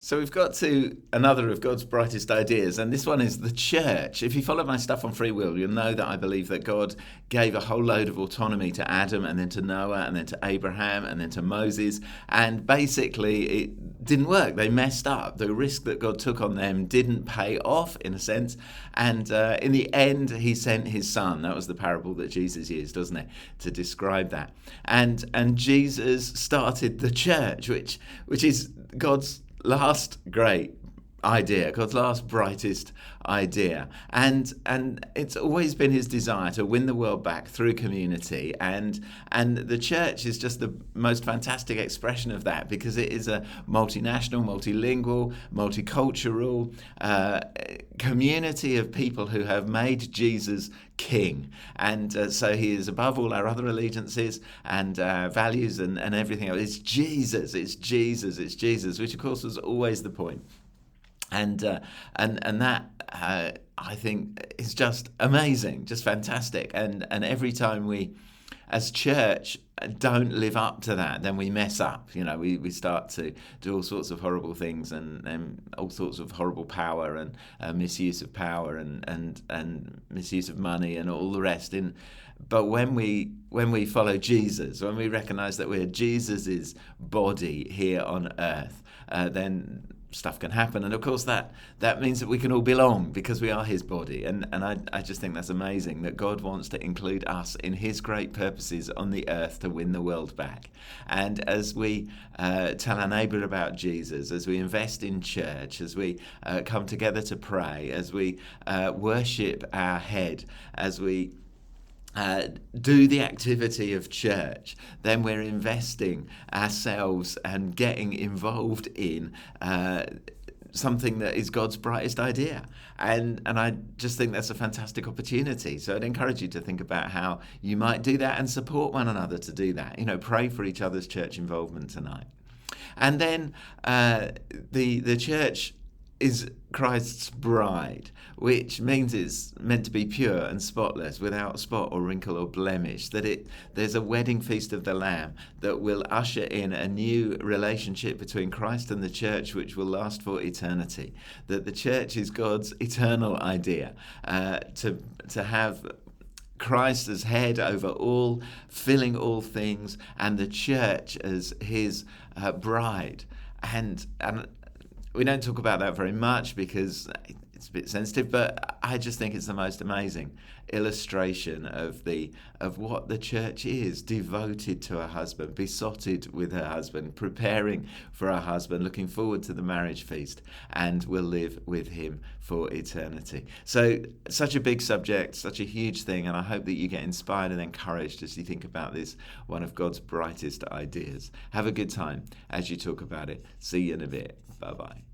So we've got to another of God's brightest ideas, and this one is the church. If you follow my stuff on free will, you'll know that I believe that God gave a whole load of autonomy to Adam, and then to Noah, and then to Abraham, and then to Moses, and basically it didn't work. They messed up. The risk that God took on them didn't pay off, in a sense, and in the end, he sent his son. That was the parable that Jesus used, doesn't it, to describe that. And Jesus started the church, which is God's last great idea, God's last brightest idea, and it's always been his desire to win the world back through community, and the church is just the most fantastic expression of that, because it is a multinational, multilingual, multicultural community of people who have made Jesus king, and so he is above all our other allegiances and values and everything else. It's Jesus, which of course was always the point. And that I think is just amazing, just fantastic. And every time we, as church, don't live up to that, then we mess up. You know, we start to do all sorts of horrible things and all sorts of horrible power and misuse of power and misuse of money and all the rest. But when we follow Jesus, when we recognise that we're Jesus's body here on earth, then stuff can happen, and of course that means that we can all belong because we are his body, and I just think that's amazing that God wants to include us in his great purposes on the earth to win the world back. And as we tell our neighbour about Jesus, as we invest in church, as we come together to pray, as we worship our head, as we do the activity of church, then we're investing ourselves and getting involved in something that is God's brightest idea. And I just think that's a fantastic opportunity. So I'd encourage you to think about how you might do that and support one another to do that. You know, pray for each other's church involvement tonight. And then the church is Christ's bride, which means it's meant to be pure and spotless, without spot or wrinkle or blemish, that there's a wedding feast of the Lamb that will usher in a new relationship between Christ and the church, which will last for eternity, that the church is God's eternal idea, to have Christ as head over all, filling all things, and the church as his bride. And we don't talk about that very much because it's a bit sensitive, but I just think it's the most amazing illustration of what the church is: devoted to her husband, besotted with her husband, preparing for her husband, looking forward to the marriage feast, and will live with him for eternity. So such a big subject, such a huge thing, and I hope that you get inspired and encouraged as you think about this, one of God's brightest ideas. Have a good time as you talk about it. See you in a bit. Bye-bye.